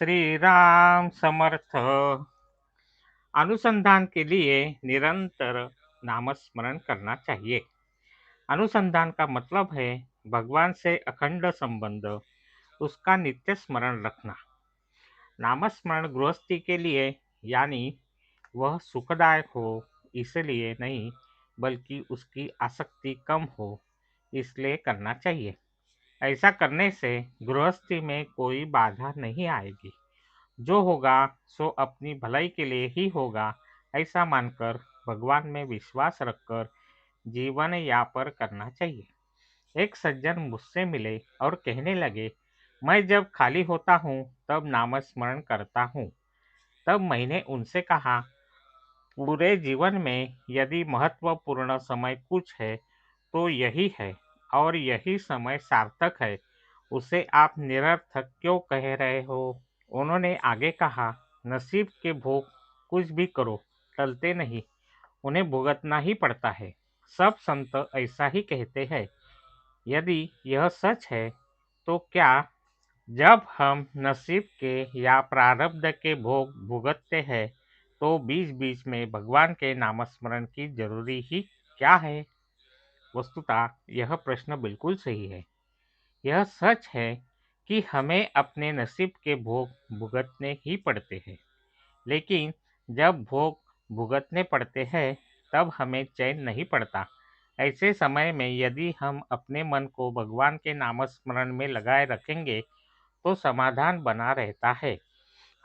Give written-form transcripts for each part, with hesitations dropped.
श्री राम समर्थ। अनुसंधान के लिए निरंतर नामस्मरण करना चाहिए। अनुसंधान का मतलब है भगवान से अखंड संबंध, उसका नित्य स्मरण रखना। नामस्मरण गृहस्थी के लिए यानी वह सुखदायक हो इसलिए नहीं, बल्कि उसकी आसक्ति कम हो इसलिए करना चाहिए। ऐसा करने से गृहस्थी में कोई बाधा नहीं आएगी। जो होगा सो अपनी भलाई के लिए ही होगा, ऐसा मानकर भगवान में विश्वास रखकर जीवन यापन करना चाहिए। एक सज्जन मुझसे मिले और कहने लगे, मैं जब खाली होता हूँ तब नामस्मरण करता हूँ। तब मैंने उनसे कहा, पूरे जीवन में यदि महत्वपूर्ण समय कुछ है तो यही है, और यही समय सार्थक है। उसे आप निरर्थक क्यों कह रहे हो? उन्होंने आगे कहा, नसीब के भोग कुछ भी करो टलते नहीं, उन्हें भुगतना ही पड़ता है। सब संत ऐसा ही कहते हैं। यदि यह सच है तो क्या जब हम नसीब के या प्रारब्ध के भोग भुगतते हैं तो बीच बीच में भगवान के नामस्मरण की जरूरी ही क्या है? वस्तुतः यह प्रश्न बिल्कुल सही है। यह सच है कि हमें अपने नसीब के भोग भुगतने ही पड़ते हैं, लेकिन जब भोग भुगतने पड़ते हैं तब हमें चैन नहीं पड़ता। ऐसे समय में यदि हम अपने मन को भगवान के नामस्मरण में लगाए रखेंगे तो समाधान बना रहता है।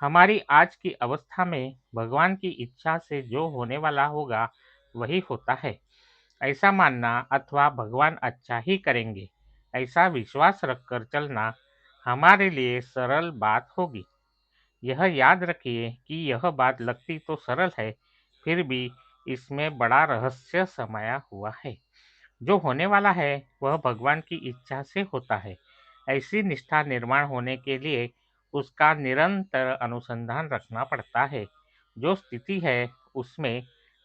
हमारी आज की अवस्था में भगवान की इच्छा से जो होने वाला होगा वही होता है, ऐसा मानना अथवा भगवान अच्छा ही करेंगे ऐसा विश्वास रखकर चलना हमारे लिए सरल बात होगी। यह याद रखिए कि यह बात लगती तो सरल है, फिर भी इसमें बड़ा रहस्य समाया हुआ है। जो होने वाला है वह भगवान की इच्छा से होता है। ऐसी निष्ठा निर्माण होने के लिए उसका निरंतर अनुसंधान रखना पड़ता है। जो स्थिति है उसमें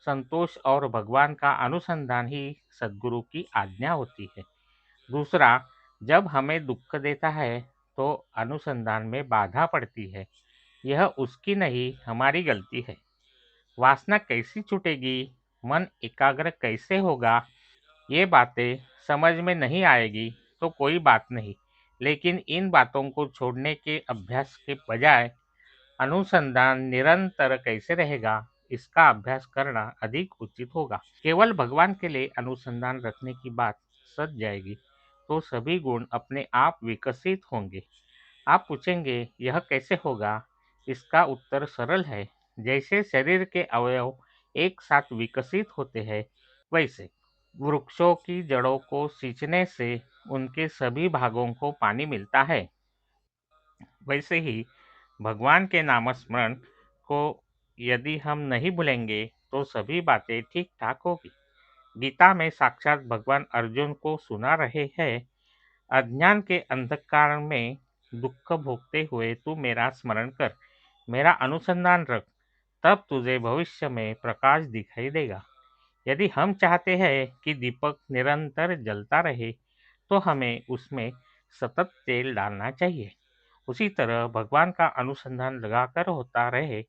संतोष और भगवान का अनुसंधान ही सद्गुरु की आज्ञा होती है। दूसरा, जब हमें दुख देता है तो अनुसंधान में बाधा पड़ती है। यह उसकी नहीं, हमारी गलती है। वासना कैसी छूटेगी, मन एकाग्र कैसे होगा, ये बातें समझ में नहीं आएगी तो कोई बात नहीं, लेकिन इन बातों को छोड़ने के अभ्यास के बजाय अनुसंधान निरंतर कैसे रहेगा, इसका अभ्यास करना अधिक उचित होगा। केवल भगवान के लिए अनुसंधान रखने की बात सच जाएगी तो सभी गुण अपने आप विकसित होंगे। आप पूछेंगे, यह कैसे होगा? इसका उत्तर सरल है। जैसे शरीर के अवयव एक साथ विकसित होते हैं, वैसे वृक्षों की जड़ों को सींचने से उनके सभी भागों को पानी मिलता है। वैसे ही भगवान के नामस्मरण को यदि हम नहीं भूलेंगे तो सभी बातें ठीक ठाक होगी। गीता में साक्षात भगवान अर्जुन को सुना रहे हैं, अज्ञान के अंधकार में दुख भोगते हुए तू मेरा स्मरण कर, मेरा अनुसंधान रख, तब तुझे भविष्य में प्रकाश दिखाई देगा। यदि हम चाहते हैं कि दीपक निरंतर जलता रहे तो हमें उसमें सतत तेल डालना चाहिए। उसी तरह भगवान का अनुसंधान लगाकर होता रहे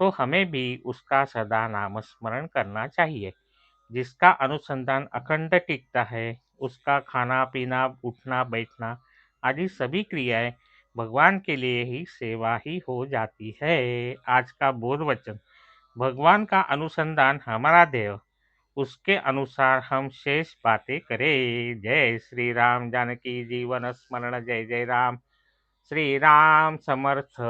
तो हमें भी उसका सदा नाम स्मरण करना चाहिए। जिसका अनुसंधान अखंड टिकता है, उसका खाना पीना उठना बैठना आदि सभी क्रियाएं भगवान के लिए ही सेवा ही हो जाती है। आज का बोध वचन, भगवान का अनुसंधान हमारा ध्येय, उसके अनुसार हम शेष बातें करें। जय श्री राम। जानकी जीवन स्मरण। जय जय राम। श्री राम समर्थ।